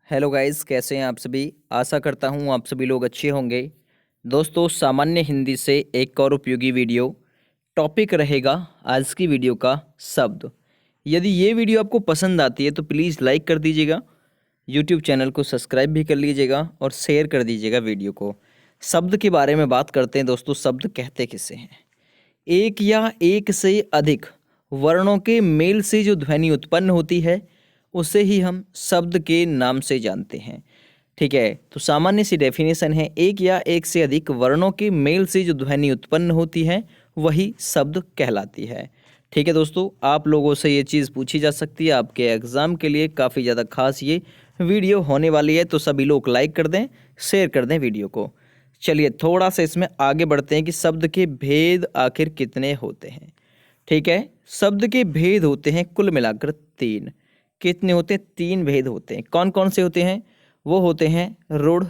Hello guys, कैसे हैं आप सभी। आशा करता हूं आप सभी लोग अच्छे होंगे। दोस्तों, सामान्य हिंदी से एक और उपयोगी वीडियो। टॉपिक रहेगा आज की वीडियो का शब्द। यदि ये वीडियो आपको पसंद आती है तो प्लीज़ लाइक कर दीजिएगा, यूट्यूब चैनल को सब्सक्राइब भी कर लीजिएगा और शेयर कर दीजिएगा वीडियो को। शब्द के बारे में बात करते हैं दोस्तों। शब्द कहते किसे हैं? एक या एक से अधिक वर्णों के मेल से जो ध्वनि उत्पन्न होती है उसे ही हम शब्द के नाम से जानते हैं। ठीक है, तो सामान्य सी डेफिनेशन है, एक या एक से अधिक वर्णों के मेल से जो ध्वनि उत्पन्न होती है वही शब्द कहलाती है। ठीक है दोस्तों, आप लोगों से ये चीज़ पूछी जा सकती है, आपके एग्ज़ाम के लिए काफ़ी ज़्यादा खास ये वीडियो होने वाली है। तो सभी लोग लाइक कर दें, शेयर कर दें वीडियो को। चलिए थोड़ा सा इसमें आगे बढ़ते हैं कि शब्द के भेद आखिर कितने होते हैं। ठीक है, शब्द के भेद होते हैं कुल मिलाकर तीन। कितने होते हैं? तीन भेद होते हैं। कौन कौन से होते हैं? वो होते हैं रूढ़,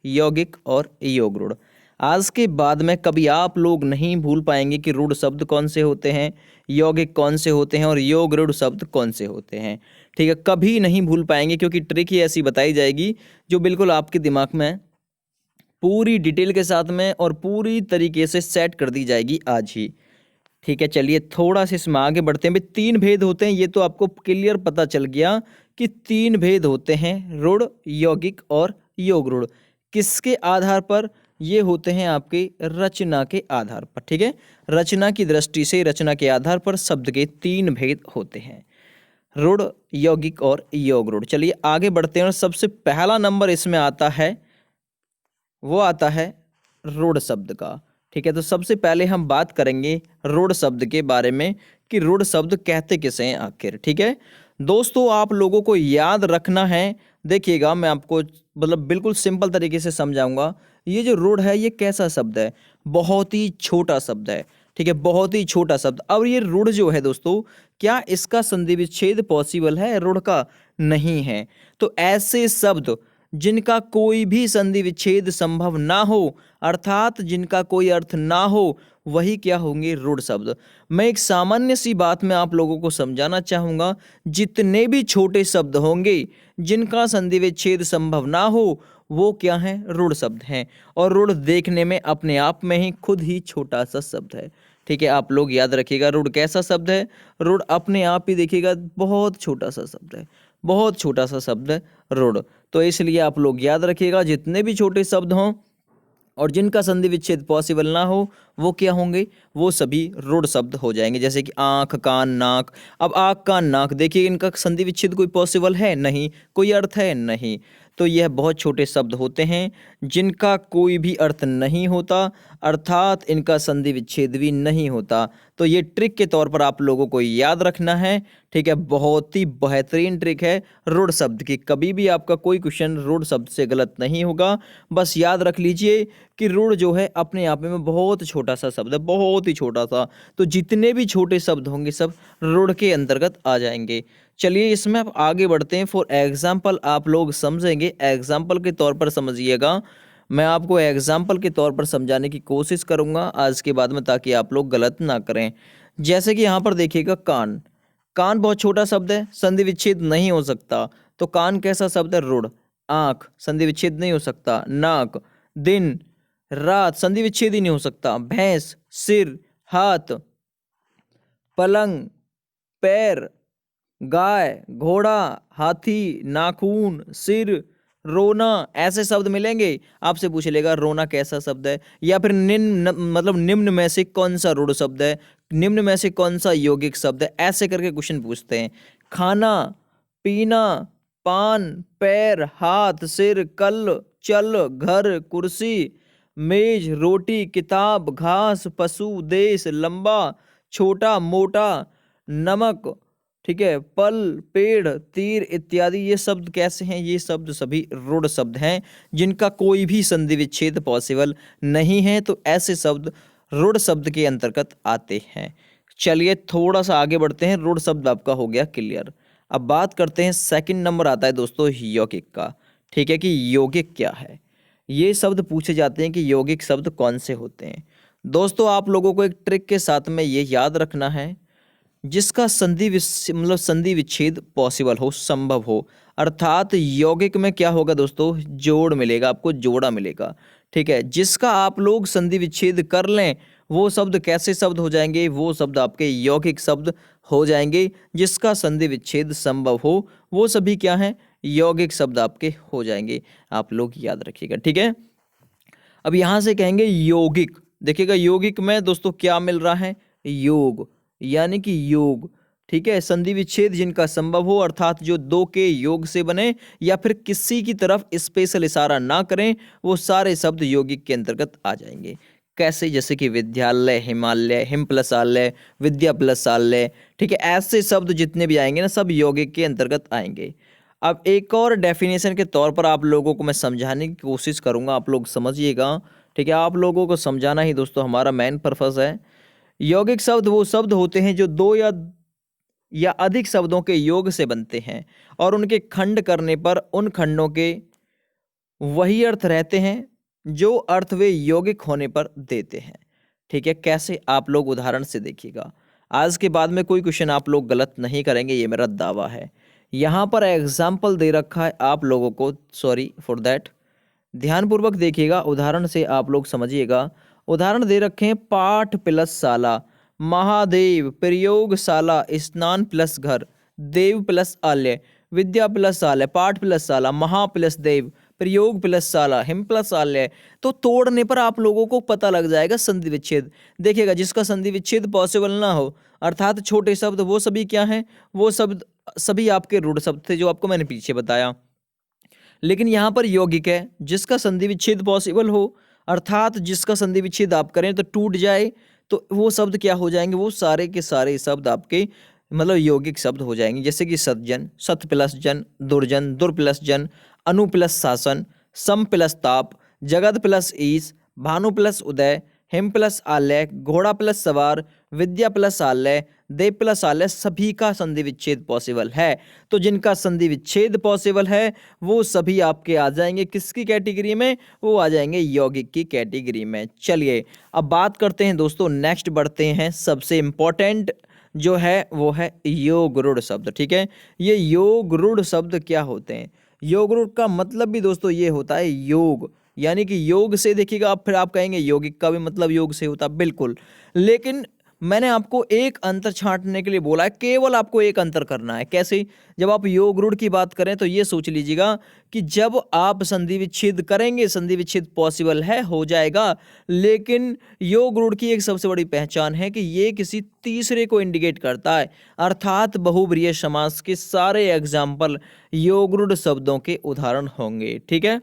यौगिक और योग रूढ़। आज के बाद में कभी आप लोग नहीं भूल पाएंगे कि रूढ़ शब्द कौन से होते हैं, यौगिक कौन से होते हैं और योग रूढ़ शब्द कौन से होते हैं। ठीक है, कभी नहीं भूल पाएंगे क्योंकि ट्रिक ही ऐसी बताई जाएगी जो बिल्कुल आपके दिमाग में पूरी डिटेल के साथ में और पूरी तरीके से सेट कर दी जाएगी आज ही। ठीक है, चलिए थोड़ा सा इसमें आगे बढ़ते हैं। भाई तीन भेद होते हैं, ये तो आपको क्लियर पता चल गया कि तीन भेद होते हैं, रूढ़, यौगिक और योग रूढ़। किसके आधार पर? ये होते हैं आपके रचना के आधार पर। ठीक है, रचना की दृष्टि से, रचना के आधार पर शब्द के तीन भेद होते हैं, रूढ़, यौगिक और योग रूढ़। चलिए आगे बढ़ते हैं और सबसे पहला नंबर इसमें आता है, वो आता है रूढ़ शब्द का। ठीक है, तो सबसे पहले हम बात करेंगे रूढ़ शब्द के बारे में कि रूढ़ शब्द कहते किसे हैं आखिर। ठीक है दोस्तों, आप लोगों को याद रखना है। देखिएगा, मैं आपको मतलब बिल्कुल सिंपल तरीके से समझाऊंगा। ये जो रूढ़ है ये कैसा शब्द है? बहुत ही छोटा शब्द है। ठीक है, बहुत ही छोटा शब्द। अब ये रूढ़ जो है दोस्तों, क्या इसका संधि विच्छेद पॉसिबल है? रूढ़ का नहीं है। तो ऐसे शब्द जिनका कोई भी संधि विच्छेद संभव ना हो, अर्थात जिनका कोई अर्थ ना हो, वही क्या होंगे? रूढ़ शब्द। मैं एक सामान्य सी बात में आप लोगों को समझाना चाहूँगा। जितने भी छोटे शब्द होंगे जिनका संधि विच्छेद संभव ना हो, वो क्या हैं? रूढ़ शब्द हैं। और रूढ़ देखने में अपने आप में ही खुद ही छोटा सा शब्द है। ठीक है, आप लोग याद रखिएगा रूढ़ कैसा शब्द है। रूढ़ अपने आप ही देखिएगा बहुत छोटा सा शब्द है, बहुत छोटा सा शब्द है रूढ़। तो इसलिए आप लोग याद रखिएगा, जितने भी छोटे शब्द हों और जिनका संधि विच्छेद पॉसिबल ना हो, वो क्या होंगे? वो सभी रूढ़ शब्द हो जाएंगे। जैसे कि आँख, कान, नाक। अब आँख, कान, नाक, देखिए इनका संधि विच्छेद कोई पॉसिबल है नहीं, कोई अर्थ है नहीं। तो यह बहुत छोटे शब्द होते हैं जिनका कोई भी अर्थ नहीं होता, अर्थात इनका संधि विच्छेद भी नहीं होता। तो ये ट्रिक के तौर पर आप लोगों को याद रखना है। ठीक है, बहुत ही बेहतरीन ट्रिक है रूढ़ शब्द की। कभी भी आपका कोई क्वेश्चन रूढ़ शब्द से गलत नहीं होगा। बस याद रख लीजिए कि रूढ़ जो है अपने आप में बहुत छोटा सा शब्द है, बहुत ही छोटा सा। तो जितने भी छोटे शब्द होंगे सब रूढ़ के अंतर्गत आ जाएंगे। चलिए इसमें अब आगे बढ़ते हैं। फॉर एग्जाम्पल आप लोग समझेंगे, एग्जाम्पल के तौर पर समझिएगा। मैं आपको एग्जाम्पल के तौर पर समझाने की कोशिश करूंगा आज के बाद में, ताकि आप लोग गलत ना करें। जैसे कि यहाँ पर देखिएगा, कान। कान बहुत छोटा शब्द है, संधि विच्छेद नहीं हो सकता। तो कान कैसा शब्द है? रूढ़। आँख, संधि विच्छेद नहीं हो सकता। नाक, दिन, रात, संधि विच्छेद ही नहीं हो सकता। भैंस, सिर, हाथ, पलंग, पैर, गाय, घोड़ा, हाथी, नाखून, सिर, रोना, ऐसे शब्द मिलेंगे। आपसे पूछ लेगा रोना कैसा शब्द है, या फिर मतलब निम्न में से कौन सा रूढ़ शब्द है, निम्न में से कौन सा यौगिक शब्द है, ऐसे करके क्वेश्चन पूछते हैं। खाना, पीना, पान, पैर, हाथ, सिर, कल, चल, घर, कुर्सी, मेज, रोटी, किताब, घास, पशु, देश, लंबा, छोटा, मोटा, नमक, ठीक है, पल, पेड़, तीर इत्यादि। ये शब्द कैसे हैं? ये शब्द सभी रूढ़ शब्द हैं जिनका कोई भी संधि विच्छेद पॉसिबल नहीं है। तो ऐसे शब्द रूढ़ शब्द के अंतर्गत आते हैं। चलिए थोड़ा सा आगे बढ़ते हैं। रूढ़ शब्द आपका हो गया क्लियर। अब बात करते हैं, सेकंड नंबर आता है दोस्तों यौगिक का। ठीक है, कि यौगिक क्या है। ये शब्द पूछे जाते हैं कि यौगिक शब्द कौन से होते हैं। दोस्तों आप लोगों को एक ट्रिक के साथ में ये याद रखना है, जिसका मतलब संधि विच्छेद पॉसिबल हो, संभव हो। अर्थात यौगिक में क्या होगा दोस्तों, जोड़ मिलेगा, आपको जोड़ा मिलेगा। ठीक है, जिसका आप लोग संधि विच्छेद कर लें वो शब्द कैसे शब्द हो जाएंगे, वो शब्द आपके यौगिक शब्द हो जाएंगे। जिसका संधि विच्छेद संभव हो वो सभी क्या हैं, यौगिक शब्द आपके हो जाएंगे। आप लोग याद रखिएगा। ठीक है, अब यहां से कहेंगे यौगिक। देखिएगा यौगिक में दोस्तों क्या मिल रहा है, योग, यानी कि योग। ठीक है, संधि विच्छेद जिनका संभव हो, अर्थात जो दो के योग से बने या फिर किसी की तरफ स्पेशल इशारा ना करें, वो सारे शब्द यौगिक के अंतर्गत आ जाएंगे। कैसे, जैसे कि विद्यालय, हिमालय, हिम प्लस आलय, विद्या प्लस आलय। ठीक है, ऐसे शब्द जितने भी आएंगे ना, सब यौगिक के अंतर्गत आएंगे। अब एक और डेफिनेशन के तौर पर आप लोगों को मैं समझाने की कोशिश करूंगा, आप लोग समझिएगा। ठीक है, आप लोगों को समझाना ही दोस्तों हमारा मेन पर्पस है। यौगिक शब्द वो शब्द होते हैं जो दो या अधिक शब्दों के योग से बनते हैं और उनके खंड करने पर उन खंडों के वही अर्थ रहते हैं जो अर्थ वे यौगिक होने पर देते हैं। ठीक है, कैसे, आप लोग उदाहरण से देखिएगा। आज के बाद में कोई क्वेश्चन आप लोग गलत नहीं करेंगे, ये मेरा दावा है। यहाँ पर एग्जाम्पल दे रखा है आप लोगों को, सॉरी फॉर दैट, ध्यानपूर्वक देखिएगा, उदाहरण से आप लोग समझिएगा। उदाहरण दे रखे हैं, पाठ प्लस शाला, महादेव, प्रयोगशाला, स्नान प्लस घर, देव प्लस आलय, विद्या प्लस आलय, पाठ प्लस शाला, महा प्लस देव, प्रयोग प्लस शाला, हिम प्लस आलय। तो तोड़ने पर आप लोगों को पता लग जाएगा संधि विच्छेद। देखिएगा, जिसका संधि विच्छेद पॉसिबल ना हो, अर्थात छोटे शब्द, वो सभी क्या हैं, वो शब्द सभी आपके रूढ़ शब्द थे जो आपको मैंने पीछे बताया। लेकिन यहाँ पर यौगिक है, जिसका संधि विच्छेद पॉसिबल हो, अर्थात जिसका संधि विच्छेद आप करें तो टूट जाए, तो वो शब्द क्या हो जाएंगे, वो सारे के सारे शब्द आपके मतलब यौगिक शब्द हो जाएंगे। जैसे कि सज्जन, सत प्लस जन, दुर्जन, दुर प्लस जन, अनु प्लस शासन, सम प्लस ताप, जगत प्लस ईश, भानु प्लस उदय, हिम प्लस आलय, घोड़ा प्लस सवार, विद्या प्लस आलय, देव प्लस आलय, सभी का संधि विच्छेद पॉसिबल है। तो जिनका संधि विच्छेद पॉसिबल है वो सभी आपके आ जाएंगे किसकी कैटेगरी में, वो आ जाएंगे यौगिक की कैटेगरी में। चलिए अब बात करते हैं दोस्तों, नेक्स्ट बढ़ते हैं, सबसे इंपॉर्टेंट जो है वो है योग रूढ़ शब्द। ठीक है, ये योग रूढ़ शब्द क्या होते हैं, योग रूढ़ का मतलब भी दोस्तों ये होता है योग, यानी कि योग से, देखिएगा आप, फिर आप कहेंगे यौगिक का भी मतलब योग से होता है, बिल्कुल। लेकिन मैंने आपको एक अंतर छांटने के लिए बोला है, केवल आपको एक अंतर करना है। कैसे, जब आप योग रूढ़ की बात करें तो ये सोच लीजिएगा कि जब आप संधि विच्छेद करेंगे, संधि विच्छेद पॉसिबल है, हो जाएगा, लेकिन योग रूढ़ की एक सबसे बड़ी पहचान है कि ये किसी तीसरे को इंडिकेट करता है, अर्थात बहुव्रीहि समास के सारे एग्जाम्पल योग रूढ़ शब्दों के उदाहरण होंगे। ठीक है,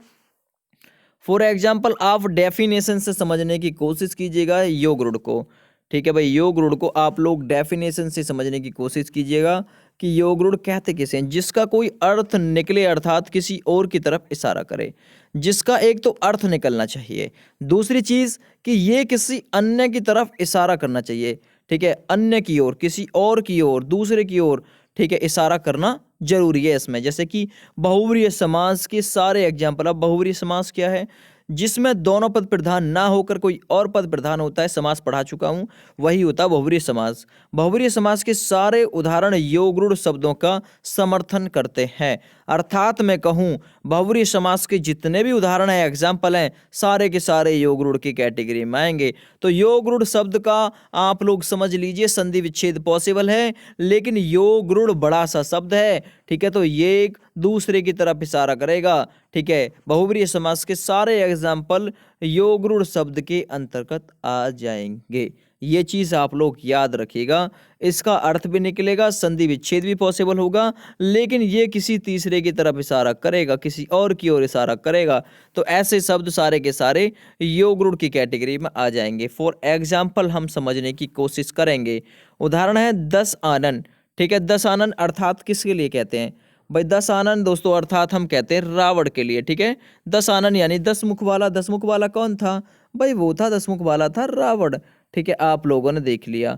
फॉर एग्जाम्पल आप डेफिनेशन से समझने की कोशिश कीजिएगा योग रूढ़ को। ठीक है भाई, योग रूढ़ को आप लोग डेफिनेशन से समझने की कोशिश कीजिएगा कि योग रूढ़ कहते किसे हैं, जिसका कोई अर्थ निकले, अर्थात किसी और की तरफ इशारा करे, जिसका एक तो अर्थ निकलना चाहिए, दूसरी चीज कि ये किसी अन्य की तरफ इशारा करना चाहिए। ठीक है, अन्य की ओर, किसी और की ओर, दूसरे की ओर, ठीक है, इशारा करना जरूरी है इसमें। जैसे कि बहुव्रीहि समास के सारे एग्जाम्पल, अब बहुव्रीहि समास क्या है, जिसमें दोनों पद प्रधान ना होकर कोई और पद प्रधान होता है, समास पढ़ा चुका हूं, वही होता है बहुव्रीहि समास। बहुव्रीहि समास के सारे उदाहरण योग रूढ़ शब्दों का समर्थन करते हैं, अर्थात मैं कहूं बहुव्रीहि समास के जितने भी उदाहरण है, एग्जाम्पल हैं, सारे के सारे योग रूढ़ की कैटेगरी में आएंगे। तो योग रूढ़ शब्द का आप लोग समझ लीजिए संधि विच्छेद पॉसिबल है, लेकिन योग रूढ़ बड़ा सा शब्द है। ठीक है, तो ये एक दूसरे की तरफ इशारा करेगा। ठीक है, बहुव्रीहि समास के सारे एग्जाम्पल योग रूढ़ शब्द के अंतर्गत आ जाएंगे। ये चीज आप लोग याद रखिएगा, इसका अर्थ भी निकलेगा, संधि विच्छेद भी पॉसिबल होगा, लेकिन ये किसी तीसरे की तरफ इशारा करेगा, किसी और की ओर इशारा करेगा। तो ऐसे शब्द सारे के सारे योग रूढ़ की कैटेगरी में आ जाएंगे। फॉर एग्जाम्पल हम समझने की कोशिश करेंगे, उदाहरण है 10 आनन। ठीक है, 10 आनन अर्थात किसके लिए कहते हैं भाई, 10 आनन दोस्तों अर्थात हम कहते हैं रावण के लिए। ठीक है, 10 आनन यानी 10 मुख वाला। 10 मुख वाला कौन था भाई, वो था 10 मुख वाला था रावण। ठीक है, आप लोगों ने देख लिया।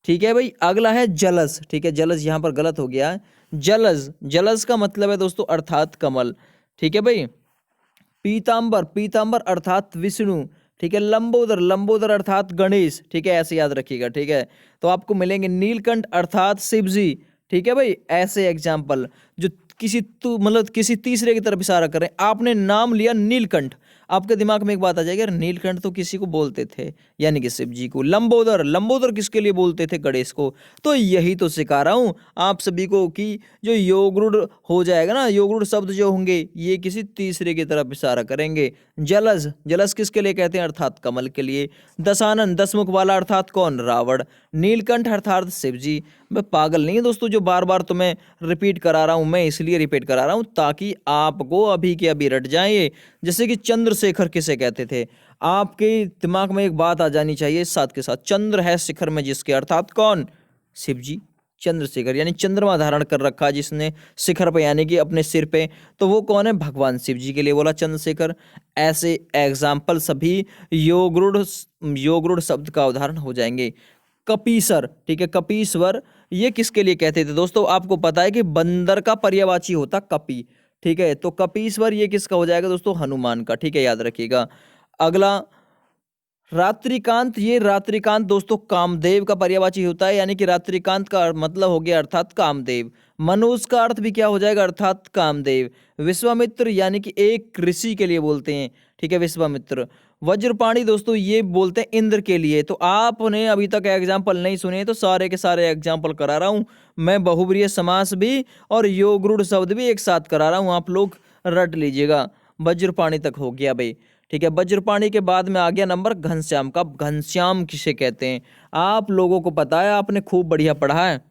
ठीक है भाई, अगला है जलज। ठीक है, जलज यहाँ पर गलत हो गया है, जलज, जलज का मतलब है दोस्तों अर्थात कमल। ठीक है भाई, पीतांबर, पीतांबर अर्थात विष्णु। ठीक है। लंबोदर, लंबोदर अर्थात गणेश, ठीक है, ऐसे याद रखिएगा, ठीक है। तो आपको मिलेंगे नीलकंठ अर्थात शिव जी, ठीक है भाई। ऐसे एग्जाम्पल जो मतलब किसी तीसरे की तरफ इशारा कर रहे हैं। आपने नाम लिया नीलकंठ, आपके दिमाग में एक बात आ जाएगी, यार नीलकंठ तो किसी को बोलते थे, यानी कि शिव जी को। लंबोदर, लंबोदर किसके लिए बोलते थे? गणेश को। तो यही तो सिखा रहा हूं आप सभी को कि जो योग रूढ़ हो जाएगा ना, योग रूढ़ शब्द जो होंगे ये किसी तीसरे की तरफ इशारा करेंगे। जलज, जलज किसके लिए कहते हैं? अर्थात कमल के लिए। दशानन, दसमुख वाला अर्थात कौन? रावण। नीलकंठ अर्थात शिव जी। मैं पागल नहीं है दोस्तों जो बार बार तुम्हें रिपीट करा रहा हूं, मैं इसलिए रिपीट करा रहा हूं ताकि आपको अभी के अभी रट जाए। जैसे कि चंद्रशेखर किसे कहते थे? आपके दिमाग में एक बात आ जानी चाहिए साथ के साथ, चंद्र है शिखर में जिसके, अर्थात कौन? शिव जी। चंद्रशेखर यानी चंद्रमा धारण कर रखा जिसने शिखर पे, यानी कि अपने सिर पे, तो वो कौन है? भगवान शिव जी के लिए बोला चंद्रशेखर। ऐसे एग्जाम्पल सभी योग रूढ़ शब्द का उदाहरण हो जाएंगे। कपीसर, ठीक है, कपीश्वर, ये किसके लिए कहते थे दोस्तों? आपको पता है कि बंदर का पर्यायवाची होता कपी, ठीक है। तो कपीश्वर ये किसका हो जाएगा दोस्तों? हनुमान का, ठीक है, याद रखिएगा। अगला रात्रिकांत, ये रात्रिकांत दोस्तों कामदेव का पर्यायवाची होता है, यानी कि रात्रिकांत का मतलब हो गया अर्थात कामदेव। मनुज का अर्थ भी क्या हो जाएगा? अर्थात कामदेव। विश्वामित्र यानी कि एक ऋषि के लिए बोलते हैं, ठीक है, विश्वामित्र। वज्रपाणी दोस्तों ये बोलते हैं इंद्र के लिए। तो आपने अभी तक एग्जाम्पल नहीं सुने तो सारे के सारे एग्जाम्पल करा रहा हूं मैं, बहुब्रीहि समास भी और योग रूढ़ शब्द भी एक साथ करा रहा हूं, आप लोग रट लीजिएगा। वज्रपाणी तक हो गया भाई, ठीक है। वज्रपाणी के बाद में आ गया नंबर घनश्याम का। घनश्याम किसे कहते हैं? आप लोगों को पता है, आपने खूब बढ़िया पढ़ा है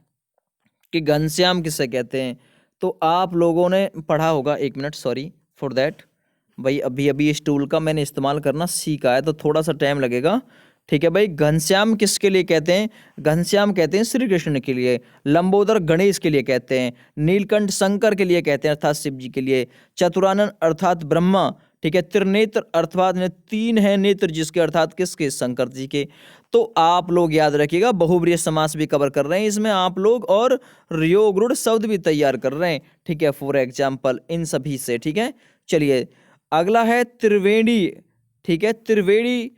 कि घनश्याम किसे कहते हैं। तो आप लोगों ने पढ़ा होगा, एक मिनट, सॉरी फॉर दैट भाई, अभी अभी इस टूल का मैंने इस्तेमाल करना सीखा है तो थोड़ा सा टाइम लगेगा, ठीक है भाई। घनश्याम किसके लिए कहते हैं? घनश्याम कहते हैं श्री कृष्ण के लिए। लंबोदर गणेश के लिए कहते हैं। नीलकंठ शंकर के लिए कहते हैं, अर्थात शिव जी के लिए। चतुरानन अर्थात ब्रह्मा, ठीक है। त्रिनेत्र अर्थात तीन है नेत्र जिसके, अर्थात किसके? शंकर जी के। तो आप लोग याद रखिएगा, बहुब्रीहि समास भी कवर कर रहे हैं इसमें आप लोग, और योग रूढ़ शब्द भी तैयार कर रहे हैं, ठीक है, फॉर एग्जाम्पल इन सभी से, ठीक है। चलिए अगला है त्रिवेणी, ठीक है। त्रिवेणी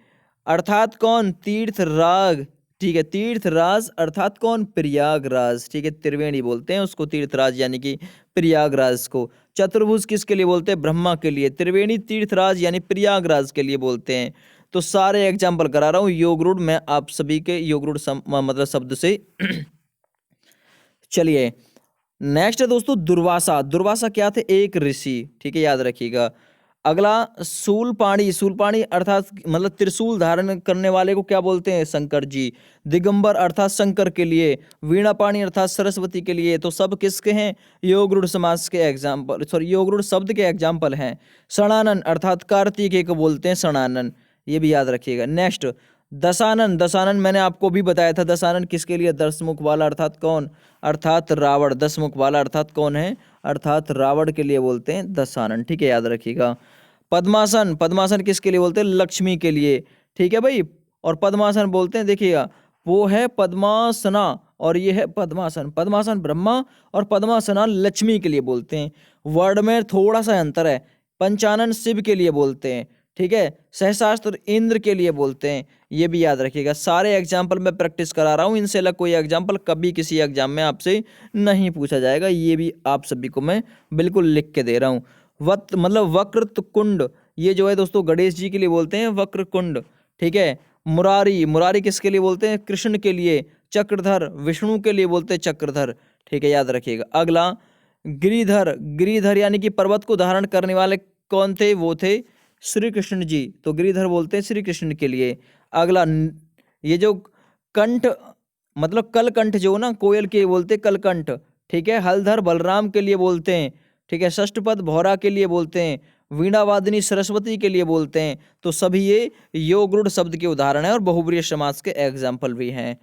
अर्थात कौन? तीर्थ राग, ठीक है, तीर्थराज अर्थात कौन? प्रयागराज, ठीक है। त्रिवेणी बोलते हैं उसको, तीर्थराज यानी कि प्रयागराज को। चतुर्भुज किसके लिए बोलते हैं? ब्रह्मा के लिए। त्रिवेणी तीर्थराज यानी प्रयागराज के लिए बोलते हैं। तो सारे एग्जाम्पल करा रहा हूं योग रूढ़ मैं आप सभी के, योग रूढ़ मतलब शब्द से। चलिए नेक्स्ट है दोस्तों दुर्वासा। दुर्वासा क्या थे? एक ऋषि, ठीक है, याद रखिएगा। अगला शूलपाणी, शूलपाणी अर्थात मतलब त्रिशूल धारण करने वाले को क्या बोलते हैं? शंकर जी। दिगंबर अर्थात शंकर के लिए। वीणापाणी अर्थात सरस्वती के लिए। तो सब किसके हैं? योग रूढ़ समास के एग्जाम्पल, सॉरी योग रूढ़ शब्द के एग्जाम्पल हैं। षणानन अर्थात कार्तिकेय को बोलते हैं षणानन, ये भी याद रखिएगा। नेक्स्ट दशानन, दशानन मैंने आपको भी बताया था, दशानन किसके लिए? दशमुख वाला अर्थात कौन? अर्थात रावण। दशमुख वाला अर्थात कौन है? अर्थात रावण के लिए बोलते हैं दशानन, ठीक है, याद रखिएगा। पद्मासन, पद्मासन किसके लिए बोलते हैं? लक्ष्मी के लिए, ठीक है भाई। और पद्मासन बोलते हैं, देखिएगा वो है पद्मासना और ये है पद्मासन। पद्मासन ब्रह्मा और पद्मासना लक्ष्मी के लिए बोलते हैं। वर्ड में थोड़ा सा अंतर है। पंचानन शिव के लिए बोलते हैं, ठीक है। सहस्रास्त्र इंद्र के लिए बोलते हैं, ये भी याद रखिएगा। सारे एग्जाम्पल मैं प्रैक्टिस करा रहा हूँ, इनसे अलग कोई एग्जाम्पल कभी किसी एग्जाम में आपसे नहीं पूछा जाएगा, ये भी आप सभी को मैं बिल्कुल लिख के दे रहा हूँ। मतलब वक्रत कुंड, ये जो है दोस्तों गणेश जी के लिए बोलते हैं वक्र कुंड, ठीक है। मुरारी, मुरारी किसके लिए बोलते हैं? कृष्ण के लिए। चक्रधर विष्णु के लिए बोलते हैं चक्रधर, ठीक है, याद रखिएगा। अगला गिरिधर, गिरिधर यानी कि पर्वत को धारण करने वाले कौन थे? वो थे श्री कृष्ण जी, तो गिरिधर बोलते हैं श्री कृष्ण के लिए। अगला ये जो कंठ मतलब कलकंठ जो ना कोयल के बोलते कलकंठ, ठीक है। हलधर बलराम के लिए बोलते हैं, ठीक है। षष्ठपद भौरा के लिए बोलते हैं। वीणावादिनी सरस्वती के लिए बोलते हैं। तो सभी ये योग रूढ़ शब्द के उदाहरण हैं और बहुब्रीहि समास के एग्जाम्पल भी हैं,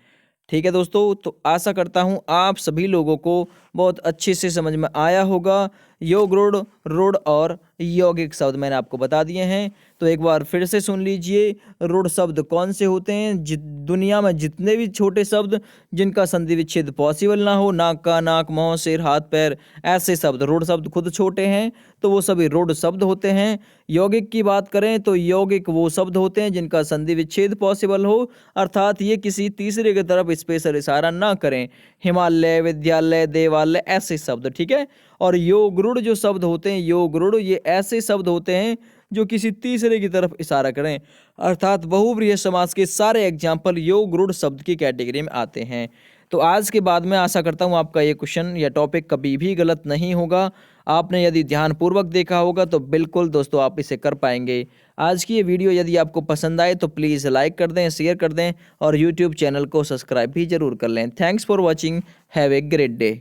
ठीक है दोस्तों। तो आशा करता हूं आप सभी लोगों को बहुत अच्छे से समझ में आया होगा। योग रूढ़, रूढ़ और यौगिक शब्द मैंने आपको बता दिए हैं, तो एक बार फिर से सुन लीजिए। रूढ़ शब्द कौन से होते हैं? दुनिया में जितने भी छोटे शब्द जिनका संधि विच्छेद पॉसिबल ना हो, नाक का नाक, मुंह, सिर, हाथ, पैर, ऐसे शब्द, रूढ़ शब्द खुद छोटे हैं तो वो सभी रूढ़ शब्द होते हैं। यौगिक की बात करें तो यौगिक वो शब्द होते हैं जिनका संधि विच्छेद पॉसिबल हो, अर्थात ये किसी तीसरे की तरफ स्पेशल इशारा ना करें। हिमालय, विद्यालय, देवालय, ऐसे शब्द, ठीक है। और योग रूढ़ जो शब्द होते हैं, योग रूढ़, ये ऐसे शब्द होते हैं जो किसी तीसरे की तरफ इशारा करें, अर्थात बहुव्रीहि समास के सारे एग्जाम्पल योग रूढ़ शब्द की कैटेगरी में आते हैं। तो आज के बाद मैं आशा करता हूँ आपका ये क्वेश्चन या टॉपिक कभी भी गलत नहीं होगा। आपने यदि ध्यानपूर्वक देखा होगा तो बिल्कुल दोस्तों आप इसे कर पाएंगे। आज की ये वीडियो यदि आपको पसंद आए तो प्लीज़ लाइक कर दें, शेयर कर दें और यूट्यूब चैनल को सब्सक्राइब भी जरूर कर लें। Thanks for watching, have a great day.